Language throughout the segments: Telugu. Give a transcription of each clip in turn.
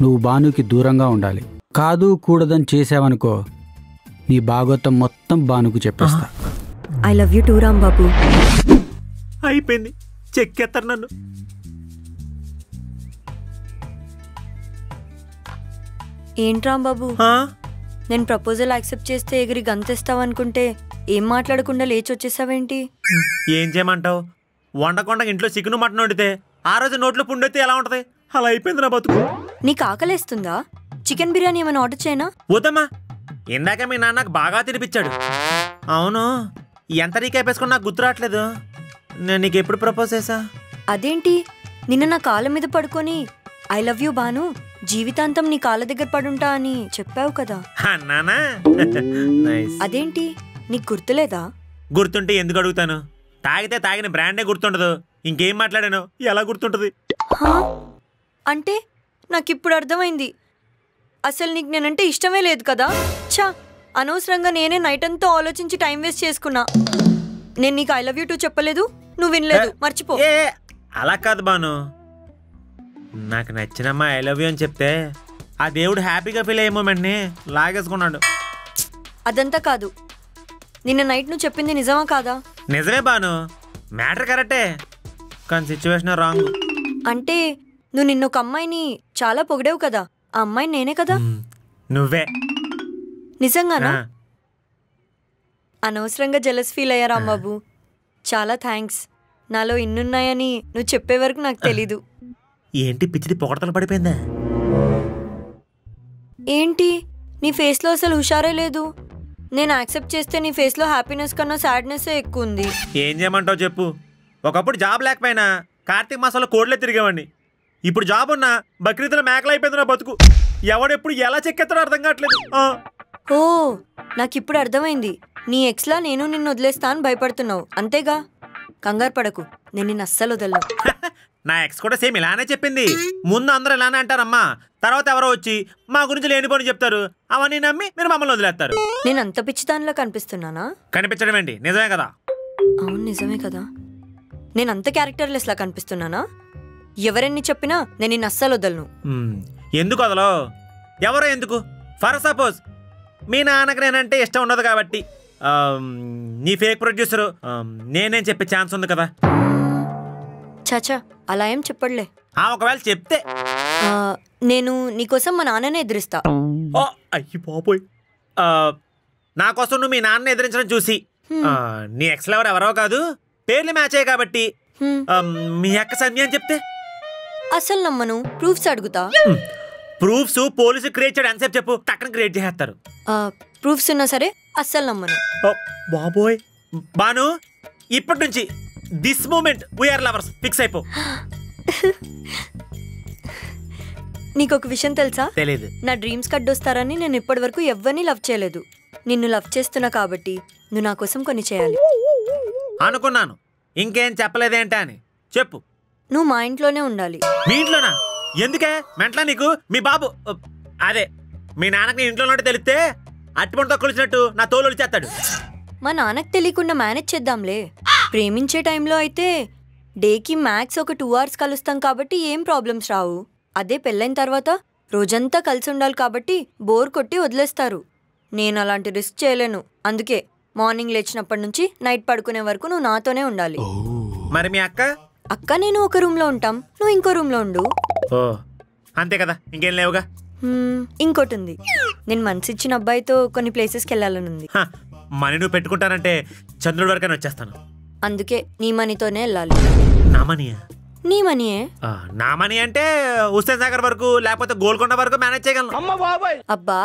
నువ్వు భానుకి దూరంగా ఉండాలి. కాదు కూడదని చేసావనుకో నీ భాగవతం మొత్తం భానుకు చెప్పేస్తా. I love you two Rambabu. అయిపోయింది, చెక్కేస్తారు నన్ను. ఏంటి రాంబాబు, నేను ప్రపోజల్ యాక్సెప్ట్ చేస్తే ఎగిరి గంతేస్తావనుకుంటే ఏం మాట్లాడకుండా లేచి వచ్చేసావేంటి? ఏం చేయమంటావు? వండకుండా ఇంట్లో చికెన్ మటన్ వండితే ఆ రోజు నోట్లో పుండెత్తే ఎలా ఉంటది? అలా అయిపోయింది నా బతుకు. నీకు ఆకలేస్తుందా? చికెన్ బిర్యానీ ఏమైనా ఆర్డర్ చేయనా? వద్దమ్మా, ఇందాక మీ నాన్న నాకు బాగా తినిపించాడు. అవును, ఎంత రీకేపేసుకుని నాకు గుర్తు రావట్లేదు. నేను నీకు ఎప్పుడు ప్రపోజ్ చేసా? అదేంటి, నిన్న నా కాళ్ళ మీద పడుకొని ఐ లవ్ యూ బాను, జీవితాంతం నీ కాళ్ళ దగ్గర పడుంటా అని చెప్పావు కదా. అన్నానా? అదేంటి నీకు గుర్తులేదా? గుర్తుంటే ఎందుకు అడుగుతాను? తాగితే తాగిన బ్రాండే గుర్తుండదు, ఇంకేం మాట్లాడాను ఎలా గుర్తుంటది? అంటే నాకిప్పుడు అర్థమైంది, అసలు నీకు నేనంటే ఇష్టమే లేదు కదా. ఛా, అనవసరంగా నేనే నైట్ అంతా ఆలోచించి టైం వేస్ట్ చేసుకున్నా. నేను నీకు ఐ లవ్ యూ టూ చెప్పలేదు, నువ్వు వినలేదు, మర్చిపో. అలా కాదు బాను, నాకు నచ్చినమ్మా ఐ లవ్ యూ అని చెప్తే ఆ దేవుడు హ్యాపీగా ఫీల్ అయ్యే మూమెంట్ని లాగేసుకున్నాడు. అదంతా కాదు, నిన్న నైట్ నువ్వు చెప్పింది నిజమా కాదా? నిజమే బాను, మ్యాటర్ కరెక్టే, కానీ సిచ్యువేషన్ రాంగ్. అంటే నువ్వు నిన్న ఒక అమ్మాయిని చాలా పొగిడావు కదా, ఆ అమ్మాయి నేనే కదా? నువ్వే. నిజంగానా? అనవసరంగా జెలస్ ఫీల్ అయ్యా రాంబాబు. చాలా థ్యాంక్స్. నాలో ఇన్నున్నాయని నువ్వు చెప్పే వరకు నాకు తెలీదు. ఏంటి పిచ్చిది పొగడతలు పడిపోయిందా? ఏంటి నీ ఫేస్లో అసలు హుషారే లేదు. నేను యాక్సెప్ట్ చేస్తే నీ ఫేస్లో హ్యాపీనెస్ కన్నా సాడ్నెస్సే ఎక్కువ ఉంది. ఏం చేయమంటావు చెప్పు? ఒకప్పుడు జాబ్ లేకపోయినా కార్తీక మాసంలో కోడ్లే తిరిగేవాడిని. ఇప్పుడు జాబ్ ఉన్నా బక్రీద్లో మేకలు అయిపోయింది నా బతుకు. ఎవడెప్పుడు ఎలా చెక్కెత్తాడో అర్థం కావట్లేదు. ఓ, నాకు ఇప్పుడు అర్థమైంది. నీ ఎక్స్లా నేను నిన్ను వదిలేస్తా అని భయపడుతున్నావు అంతేగా? కంగారు పడకు, నేను నిన్ను అస్సలు వదలను. నా ఎక్స్ కూడా సేమ్ ఇలానే చెప్పింది. ముందు అందరూ ఇలానే అంటారమ్మా, తర్వాత ఎవరో వచ్చి మా గురించి లేనిపోని చెప్తారు, అవన్నీ నమ్మి మీరు మమ్మల్ని వదిలేస్తారు. నేను అంత పిచ్చిదానిలా కనిపిస్తున్నానా? కనిపించడం ఏంటి, నిజమే కదా? అవును నిజమే కదా. నేను అంత క్యారెక్టర్లెస్ లా కనిపిస్తున్నానా? ఎవరెన్ని చెప్పినా నేను నిన్ను అస్సలు వదలను. ఎందుకు వదలో? ఎవరో ఎందుకు? ఫర్ సపోజ్ మీ నాన్నకి నేనంటే ఇష్టం ఉండదు కాబట్టి నీ ఫేక్ ప్రొడ్యూసరు నేనేం చెప్పే ఛాన్స్ ఉంది కదా. చాచా, అలా ఏం చెప్పడులే. ఒకవేళ చెప్తే నేను నీకోసం మా నాన్ననే ఎదిరిస్తా. అయ్యి బాబోయ్, నా కోసం నువ్వు మీ నాన్న ఎదిరించడం చూసి నీ ఎక్స్ లవర్ ఎవరో కాదు, పేర్లు మ్యాచ్ అయ్యాయి కాబట్టి మీ అక్క సంధ్య అని చెప్తే అసలు నమ్మను. ప్రూఫ్స్ అడుగుతా. ప్రూఫ్స్ పోలీసు క్రియేట్ చేయడం ఎంతసేపు చెప్పు, టక్కన క్రియేట్ చేస్తారు. ప్రూఫ్స్ ఉన్నా సరే అస్సలు నమ్మను. బాబోయ్ బాను, ఇప్పటి నుంచి this moment we are lovers fix అయిపో. నీకొక విషయం తెలుసా? తెలీదు. నా డ్రీమ్స్ కడ్డొస్తారని నేను ఇప్పటి వరకు ఎవరిని లవ్ చేయలేదు. నిన్ను లవ్ చేస్తున్నా కాబట్టి నువ్వు నా కోసం కొన్ని చేయాలి. అనుకున్నాను, ఇంకేం చెప్పలేదేంటా అని. చెప్పు. నువ్వు మా ఇంట్లోనే ఉండాలి. మీ ఇంట్లోనా? ఎందుకే? మెంట్లా నీకు? మీ బాబు అదే మీ నాన్నకి ఇంట్లో తెలిస్తే అట్టుపండు తొక్కలిచ్చినట్టు నా తోలు వచ్చేస్తాడు. మా నాన్నకు తెలియకుండా మేనేజ్ చేద్దాంలే. ప్రేమించే టైంలో అయితే డేకి మ్యాక్స్ ఒక 2 hours కలుస్తాం కాబట్టి ఏం ప్రాబ్లమ్స్ రావు. అదే పెళ్ళైన తర్వాత రోజంతా కలిసి ఉండాలి కాబట్టి బోర్ కొట్టి వదిలేస్తారు. నేను అలాంటి రిస్క్ చేయలేను. అందుకే మార్నింగ్ లేచినప్పటి నుంచి నైట్ పడుకునే వరకు నువ్వు నాతోనే ఉండాలి. మరి మీ అక్క? అక్క నేను ఒక రూమ్లో ఉంటాం, నువ్వు ఇంకో రూమ్లో ఉండు. అంతే కదా, ఇంకేం లేవుగా. ఇంకోటి ఉంది, నేను మనసిచ్చిన అబ్బాయితో కొన్ని ప్లేసెస్కి వెళ్ళాలనుంది. మనీ నువ్వు పెట్టుకుంటానంటే చంద్రుడి వరకైనా వచ్చేస్తాను. అందుకే నీ మనీతోనే వెళ్ళాలి. నా మనీయా? నీ మనీయే. నా మనీ అంటే హుస్సేన్ సాగర్ వరకు లేకపోతే గోల్కొండ వరకు మేనేజ్ చేయగలను. అబ్బా,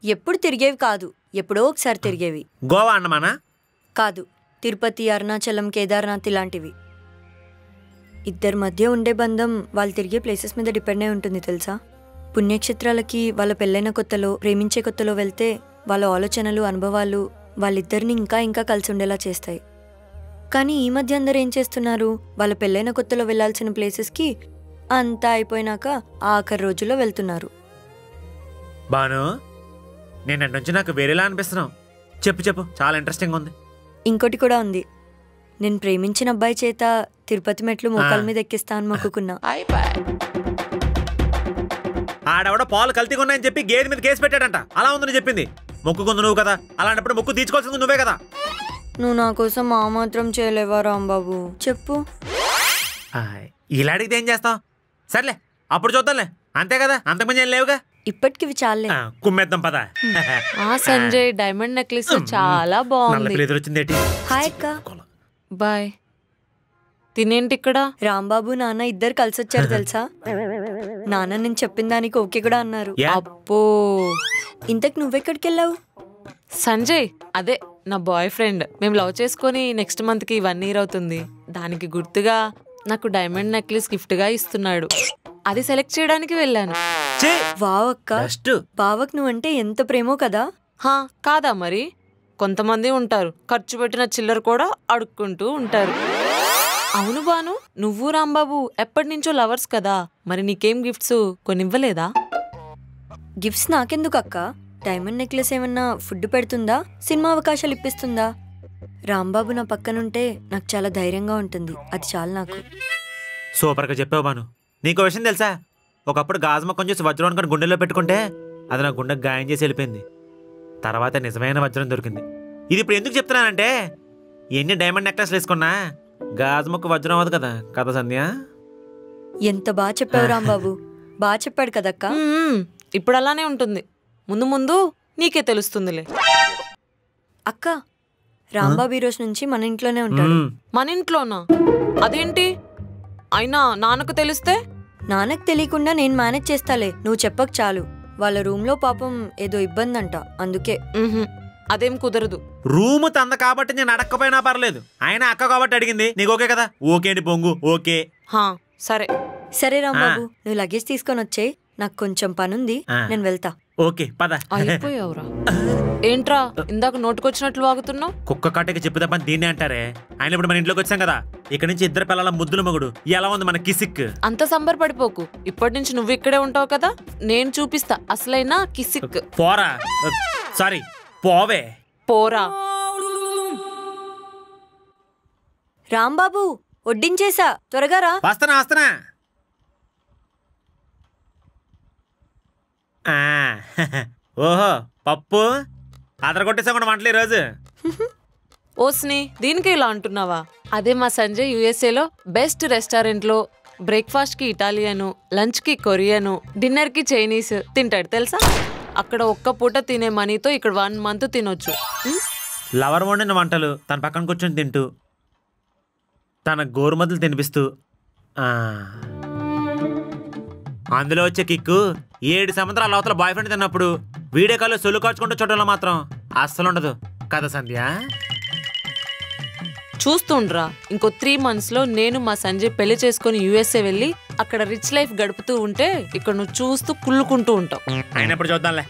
ఎప్పుడు తిరిగేవి కాదు, ఎప్పుడో ఒకసారి తిరిగేవి. గోవా అన్నమానా? కాదు, తిరుపతి, అరుణాచలం, కేదార్నాథ్ ఇలాంటివి. ఇద్దరి మధ్య ఉండే బంధం వాళ్ళు తిరిగే ప్లేసెస్ మీద డిపెండ్ అయి ఉంటుంది తెలుసా? పుణ్యక్షేత్రాలకి వాళ్ళ పెళ్ళైన కొత్తలో, ప్రేమించే కొత్తలో వెళ్తే వాళ్ళ ఆలోచనలు, అనుభవాలు వాళ్ళిద్దరిని ఇంకా ఇంకా కలిసి ఉండేలా చేస్తాయి. కానీ ఈ మధ్య అందరూ ఏం చేస్తున్నారు? వాళ్ళ పెళ్ళైన కొత్తలో వెళ్లాల్సిన ప్లేసెస్కి అంతా అయిపోయినాక ఆఖరి రోజుల్లో వెళ్తున్నారు. బాను, నేను నుంచి నాకు వేరేలా అనిపిస్తున్నావు. చెప్పు చెప్పు, చాలా ఇంట్రెస్టింగ్ ఉంది. ఇంకోటి కూడా ఉంది. నేను ప్రేమించిన అబ్బాయి చేత తిరుపతి మెట్లు మోకాల మీద ఎక్కిస్తా అని మొక్కుకున్నా. ఆడెవడో పాలు కల్తీగా ఉన్నాయని చెప్పి గేదె మీద కేసు పెట్టాడంట. అలా ఉందని చెప్పింది. మొక్కుకుంది నువ్వు కదా, అలాంటప్పుడు మొక్కు తీర్చుకోవాల్సింది నువ్వే కదా. నువ్వు నా కోసం మా మాత్రం చేయలేవా రాంబాబు? చెప్పు. ఇలా అడిగితే ఏం చేస్తాం? సర్లే అప్పుడు చూద్దాంలే, అంతే కదా, అంతకుమించి ఏం లేవుగా. ఇప్పటికి చాలే, కుమ్మేద్దాం పద. సంజయ్ డైమండ్ నెక్లెస్ చాలా బాగుంది. ఎదురొచ్చింది ఏంటి? హాయ్ అక్క. బాయ్. తినేంటి ఇక్కడ? రాంబాబు నాన్న ఇద్దరు కలిసి వచ్చారు తెలుసా. నాన్న నేను చెప్పిన దానికి ఓకే కూడా అన్నారు. అప్పో, ఇంతకు నువ్వెక్కడికి వెళ్ళావు? సంజయ్ అదే నా బాయ్ ఫ్రెండ్. మేము లవ్ చేసుకొని నెక్స్ట్ మంత్ కి 1 year అవుతుంది. దానికి గుర్తుగా నాకు డైమండ్ నెక్లెస్ గిఫ్ట్ గా ఇస్తున్నాడు. అది సెలెక్ట్ చేయడానికి వెళ్ళాను. వావ్ అక్క, బావక్ నువ్వంటే ఎంత ప్రేమో కదా. కాదా మరి? కొంతమంది ఉంటారు ఖర్చు పెట్టిన చిల్లర కూడా అడుక్కుంటూ ఉంటారు. అవును బాను, నువ్వు రాంబాబు ఎప్పటి నుంచో లవర్స్ కదా, మరి నీకేం గిఫ్ట్స్ కొనివ్వలేదా? గిఫ్ట్స్ నాకెందుకు అక్క? డైమండ్ నెక్లెస్ ఏమన్నా ఫుడ్ పెడుతుందా, సినిమా అవకాశాలు ఇప్పిస్తుందా? రాంబాబు నా పక్కనుంటే నాకు చాలా ధైర్యంగా ఉంటుంది, అది చాలు నాకు. సూపర్గా చెప్పావు బాను. నీకు విషయం తెలుసా, ఒకప్పుడు గాజుమ కొంచెం వజ్రం అనుకుని గుండెల్లో పెట్టుకుంటే అది నా గుండెకి గాయం చేసి వెళ్ళిపోయింది. తర్వాత నిజమైన వజ్రం దొరికింది. ఇది ఇప్పుడు ఎందుకు చెప్తున్నానంటే, ఎన్ని డైమండ్ నెక్లెస్లు వేసుకున్నా గాజుమకు వజ్రం అవ్వదు కదా కదా సంధ్య. ఎంత బాగా చెప్పావు రాంబాబు, బాగా చెప్పాడు కదక్క. ఇప్పుడు అలానే ఉంటుంది, ముందు ముందు నీకే తెలుస్తుందిలే. అక్క, రాంబాబు ఈ రోజు నుంచి మన ఇంట్లోనే ఉంటాడు. మన ఇంట్లోనా? అదేంటి? అయినా నాన్నకు తెలిస్తే? నాన్నకు తెలియకుండా నేను మేనేజ్ చేస్తాలే, నువ్వు చెప్పకు చాలు. వాళ్ళ రూమ్ లో పాపం ఏదో ఇబ్బంది అంట, అందుకే. అదేం కుదరదు. రూము తంద కాబట్టి నేను అడగకపోయినా పర్లేదు, ఆయన అక్క కాబట్టి అడిగింది. నీకు ఓకే కదా? ఓకే అండి పొంగు, ఓకే. సరే సరే రాంబాబు, నువ్వు లగేజ్ తీసుకొని వచ్చేయ్, నాకు కొంచెం పనుంది, నేను వెళ్తా. ఓకే పద. అయిపోయావురా. ఏంట్రా ఇందాక నోటుకొచ్చినట్లు వాగుతున్నావు? కుక్క కాటకి చెప్పు తప్ప దీన్నే అంటారే. ఆయన ఇప్పుడు మన ఇంట్లోకి వచ్చాం కదా, ఇక్కడ నుంచి ఇద్దరు పిల్లల ముద్దుల మగుడు ఎలా ఉంది మన కిసిక్. అంత సంబరపడిపోకు, ఇప్పటి నుంచి నువ్వు ఇక్కడే ఉంటావు కదా, నేను చూపిస్తా అసలైన కిసిక్. పోరా, సారీ పోవే. పోరా. రాంబాబు వడ్డించేసా, త్వరగా రా. వస్తున్నా వస్తున్నా. ఓహో పప్పు అదరగొట్టేసాకుండా వంటలు ఈరోజు. ఓస్ని దీనికి ఇలా అంటున్నావా? అదే మా సంజయ్ యుఎస్ఏలో బెస్ట్ రెస్టారెంట్లో బ్రేక్ఫాస్ట్ కి ఇటాలియను, లంచ్ కి కొరియను, డిన్నర్ కి చైనీస్ తింటాడు తెలుసా. అక్కడ ఒక్క పూట తినే మనీతో ఇక్కడ 1 month తినొచ్చు. లవర్ వండిన వంటలు తన పక్కన కూర్చొని తింటూ, తన గోరుమదులు తినిపిస్తూ, అందులో వచ్చే కిక్కు 7 సముద్రాల అవతల బాయ్ ఫ్రెండ్ తిన్నప్పుడు వీడియో కాల్లో సొల్లు కాచుకుంటూ చూడడంలో మాత్రం అస్సలు ఉండదు కదా సంధ్య. చూస్తుండ్రా, ఇంకో 3 months లో నేను మా సంజయ్ పెళ్లి చేసుకుని యుఎస్ఏ వెళ్ళి అక్కడ రిచ్ లైఫ్ గడుపుతూ ఉంటే ఇక్కడ నువ్వు చూస్తూ కుళ్ళుకుంటూ ఉంటావు. అయినప్పుడు చూద్దాంలే.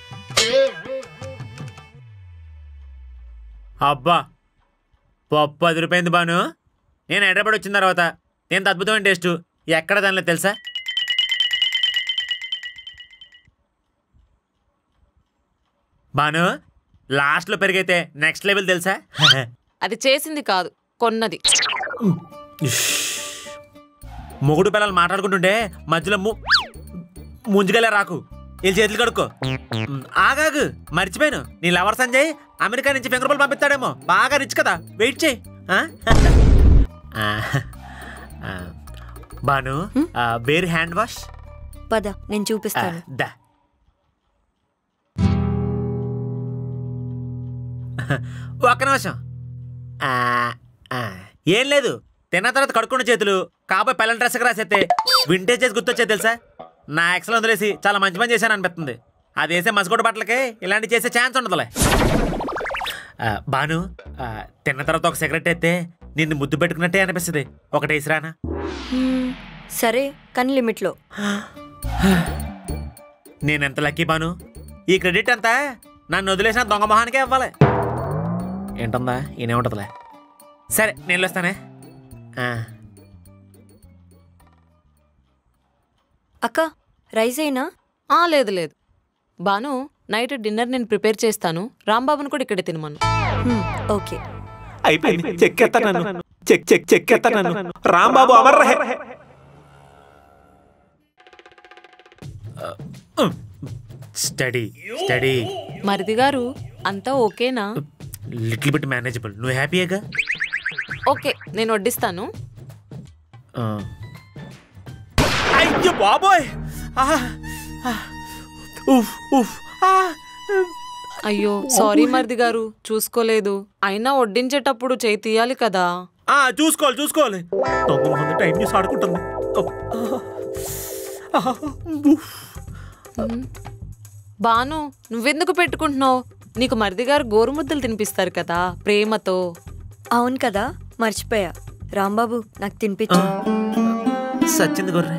అబ్బా పప్పు అదిరిపోయింది బాను. నేను హైదరాబాద్ వచ్చిన తర్వాత ఎంత అద్భుతమైన టేస్ట్ ఎక్కడ దానిలో తెలుసా. బాను లాస్ట్లో పెరిగైతే నెక్స్ట్ లెవెల్ తెలుసా. అది చేసింది కాదు, కొన్నది. మొగుడు పిల్లలు మాట్లాడుకుంటుంటే మధ్యలో ముంజుగలే రాకు, వీళ్ళు చేతులు కడుక్కో. ఆగాగు, మర్చిపోయాను, నీ లవర్ సంజయ్ అమెరికా నుంచి ఫింగర్ బాల్ పంపిస్తాడేమో, బాగా రిచ్ కదా, వెయిట్ చేయి. Banu where hand wash. పద నేను చూపిస్తాను. దా. ఒక్క నిమిషం. ఏం లేదు, తిన్న తర్వాత కడుక్కున్న చేతులు కాబోయే పిల్లల డ్రెస్కి రాసేస్తే వింటేజ్ చేసి గుర్తొచ్చే తెలుసా. నా ఎక్స్లో వదిలేసి చాలా మంచి పని చేశాను అనిపిస్తుంది. అది వేసే మసగొడ్డ బట్టలకి ఇలాంటి చేసే ఛాన్స్ ఉండదులే. బాను తిన్న తర్వాత ఒక సిగరెట్ అయితే నిన్ను ముద్దు పెట్టుకున్నట్టే అనిపిస్తుంది. ఒకటి వేసిరానా? సరే కానీ లిమిట్లో. నేనెంత లక్కీ బాను, ఈ క్రెడిట్ అంతా నన్ను వదిలేసిన దొంగ మొహానికే ఇవ్వాలి. ఏంటుందా ఈయనే ఉంటుందిలే. సరే నేను వస్తానే. అక్క రైస్ అయినా? లేదు లేదు బాను, నైట్ డిన్నర్ నేను ప్రిపేర్ చేస్తాను, రాంబాబును కూడా ఇక్కడే తినమను. ఓకే అయిపోయింది. చెక్కెత్తాను. రాంబాబు అమర్ రహే. Study study. మరిది గారు అంతా ఓకేనా? Little bit manageable. నువ్వు హ్యాపీయేగా? ఓకే, నేను వడ్డిస్తాను. అయ్యో బాబోయ్. అయ్యో సారీ మరిది గారు, చూసుకోలేదు. అయినా వడ్డించేటప్పుడు చేయి తీయాలి కదా. చూసుకోవాలి. టైం చూసి ఆడుకుంటుంది. బాను, నువ్వెందుకు పెట్టుకుంటున్నావు? నీకు మరిది గారు గోరుముద్దలు తినిపిస్తారు కదా ప్రేమతో. అవును కదా, మర్చిపోయా. రాంబాబు నాకు తినిపించు. సచ్చింది గొర్రె.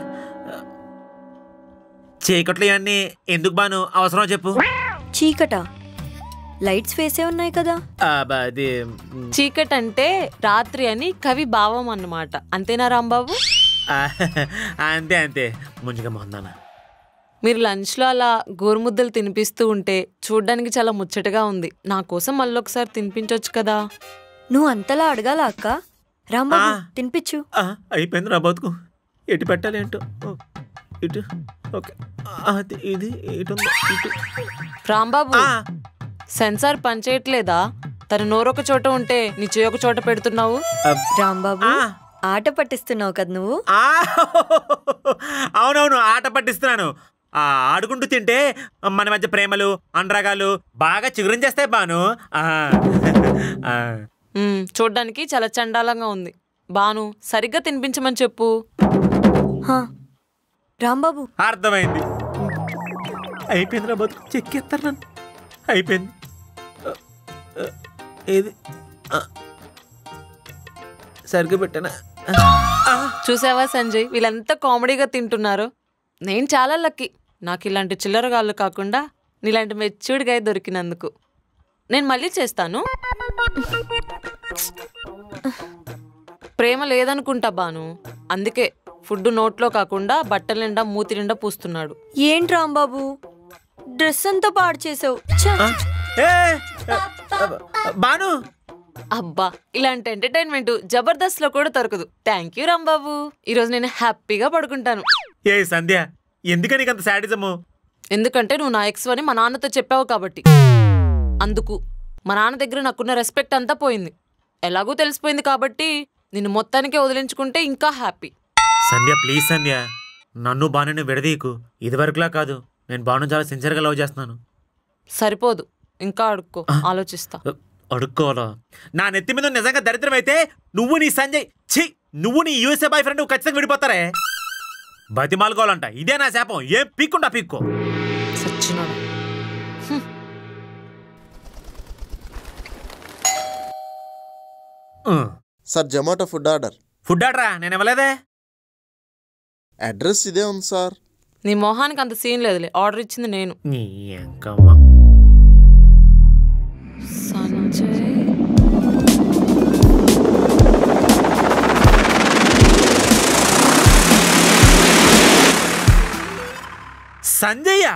చీకట్లు ఇవన్నీ ఎందుకు బాను అవసరం చెప్పు. చీకట? లైట్స్ వేసే ఉన్నాయి కదా. అది చీకట్ అంటే రాత్రి అని కవి భావం అన్నమాట. అంతేనా రాంబాబు? అంతే ముందుగా మొందానా. మీరు లంచ్లో అలా గోరుముద్దలు తినిపిస్తూ ఉంటే చూడ్డానికి చాలా ముచ్చటగా ఉంది. నా కోసం మళ్ళొకసారి తినిపించవచ్చు కదా. నువ్వు అంతలా అడగాల అక్క. రాంబాబు తినిపించు. అయిపోయింది రా బతుకు. ఎటు పెట్టాలి ఏంటో. ఇటు ఓకే. ఇది ఇటు రాంబాబు, సెన్సార్ పనిచేయట్లేదా? తన నోరొక చోట ఉంటే నీ చెయ్యొక చోట పెడుతున్నావు. రాంబాబు, ఆట పట్టిస్తున్నావు కదా నువ్వు. అవునవును, ఆట పట్టిస్తున్నాను. ఆడుకుంటూ తింటే మన మధ్య ప్రేమలు అనురాగాలు బాగా చిగురించేస్తాయి బాను. చూడ్డానికి చాలా చండాలంగా ఉంది. బాను, సరిగ్గా తినిపించమని చెప్పు. రాంబాబు, అర్థమైంది. అయిపోయింది రా బతుకు. చెక్కేస్తారు నన్ను. అయిపోయింది. ఏది సరిగ్గా పెట్టానా? చూసావా సంజయ్, వీళ్ళంతా కామెడీగా తింటున్నారు. నేను చాలా లక్కీ, నాకు ఇలాంటి చిల్లరగాళ్ళు కాకుండా నీలాంటి మెచ్యూర్డ్గా దొరికినందుకు. నేను మళ్ళీ చేస్తాను. ప్రేమ లేదనుకుంటా బాను, అందుకే ఫుడ్ నోట్లో కాకుండా బట్టల నిండా మూతి నిండా పూస్తున్నాడు. ఏంటి రాంబాబు, డ్రెస్ అంతా పాడు చేసావు. బాను, అబ్బా, ఇలాంటి ఎంటర్టైన్మెంట్ జబర్దస్త్ లో కూడా దొరకదు. Thank you Rambabu. ఈరోజు నేను హ్యాపీగా పడుకుంటాను. ఏ సంధ్య, ఎందుకని నీకంత శాడిజము? ఎందుకంటే నువ్వు నా ఎక్స్ అని మా నాన్నతో చెప్పావు కాబట్టి. అందుకు మా నాన్న దగ్గర నాకున్న రెస్పెక్ట్ అంతా పోయింది. ఎలాగూ తెలిసిపోయింది కాబట్టి నిన్ను మొత్తానికే వదిలించుకుంటే ఇంకా హ్యాపీ. సంధ్య ప్లీజ్ సంధ్య, నన్ను బాను విడదీయకు. ఇదివరకులా కాదు, నేను బాను చాలా సిన్సియర్గా లవ్ చేస్తున్నాను. సరిపోదు, ఇంకా అడుక్కో, ఆలోచిస్తా. అడుక్కోవాలా? నా నెత్తి మీద నిజంగా దరిద్రం అయితే నువ్వు నీ సంజయ్ నువ్వు నీ యూఎస్ఏ బాయ్ ఫ్రెండ్ ఖచ్చితంగా విడిపోతారే. బతిమాలుకోవాలంట. ఇదే నా శాపం. ఏం పీక్కుండా పీక్కో. సచ్చినాడు. Sir, Zomato food order. Food ఆర్డరా? నేను ఇవ్వలేదే. అడ్రస్ ఇదే ఉంది సార్. నీ మొహానికి అంత సీన్ లేదులే, ఆర్డర్ ఇచ్చింది నేను. నీ ఎంకమ్మా సంజయ్. సంజయ్య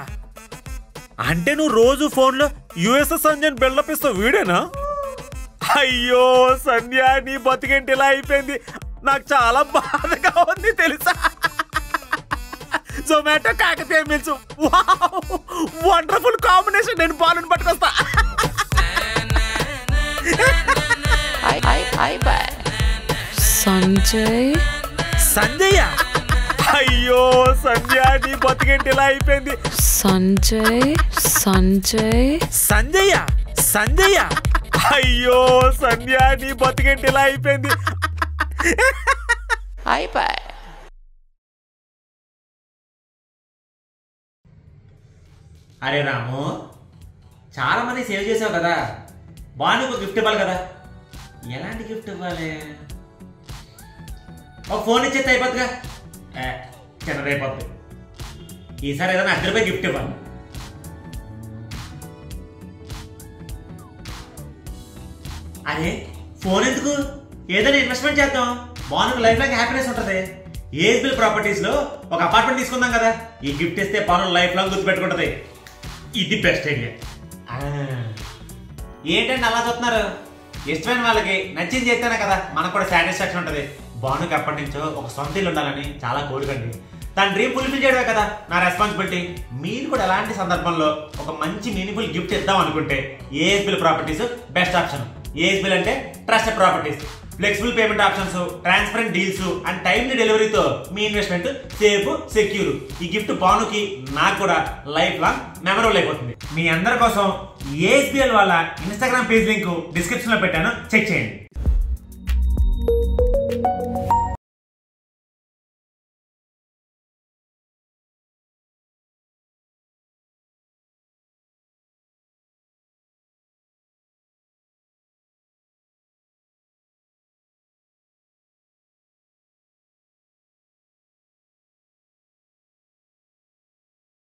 అంటే నువ్వు రోజు ఫోన్లో యుఎస్ఎస్ సంజయ్ బిల్డప్ ఇస్తావు వీడేనా? అయ్యో సంధ్య, నీ బతికేంటి ఇలా అయిపోయింది? నాకు చాలా బాధగా ఉంది తెలుసా. Zomato Kakatiya mills, wonderful combination. నేను బాను పట్టుకొస్తా. సంజయ్. సంజయ్య అయ్యో సంధ్య, నీ బతికేంటి ఇలా అయిపోయింది? సంజయ్. సంజయ్య అయ్యో సంధ్య, నీ బతికేంటి ఇలా అయిపోయింది? అరే రాము, చాలా మంది సేవ్ చేసావు కదా, బానుకు గిఫ్ట్ ఇవ్వాలి కదా. ఎలాంటి గిఫ్ట్ ఇవ్వాలి? ఒక ఫోన్ ఇచ్చేస్తే అయిపోద్దిగా. చిన్నదైపోద్ది. ఈసారి ఏదైనా ₹100 గిఫ్ట్ ఇవ్వాలి. అరే ఫోన్ ఎందుకు, ఏదైనా ఇన్వెస్ట్మెంట్ చేద్దాం. బానుకు లైఫ్ లాంగ్ హ్యాపీనెస్ ఉంటుంది. ఏజ్ బిల్ ప్రాపర్టీస్ లో ఒక అపార్ట్మెంట్ తీసుకుందాం కదా. ఈ గిఫ్ట్ ఇస్తే బాను లైఫ్ లాంగ్ గుర్తుపెట్టుకుంటది. ఇది బెస్ట్ ఐడియా. ఏంటంటే అలా చూస్తున్నారు? ఇష్టమైన వాళ్ళకి నచ్చింది చేస్తేనే కదా మనకు కూడా సాటిస్ఫాక్షన్ ఉంటుంది. బానుకి ఎప్పటి నుంచో ఒక సొంత ఇల్లు ఉండాలని చాలా కోరికండి. తన డ్రీమ్ ఫుల్ఫిల్ చేయడమే కదా నా రెస్పాన్సిబిలిటీ. మీరు కూడా ఎలాంటి సందర్భంలో ఒక మంచి మీనింగ్ఫుల్ గిఫ్ట్ ఇద్దాం అనుకుంటే ASBL properties best option. ASBL అంటే trusted properties, flexible payment options, transparent deals and timely డెలివరీతో మీ ఇన్వెస్ట్మెంట్ సేఫ్, సెక్యూర్. ఈ గిఫ్ట్ భానుకి నాకు కూడా లైఫ్ లాంగ్ మెమరబుల్ అయిపోతుంది. మీ అందరి కోసం ఏఎస్బిఎల్ వాళ్ళ ఇన్స్టాగ్రామ్ పేజ్ లింక్ డిస్క్రిప్షన్ లో పెట్టాను, చెక్ చేయండి.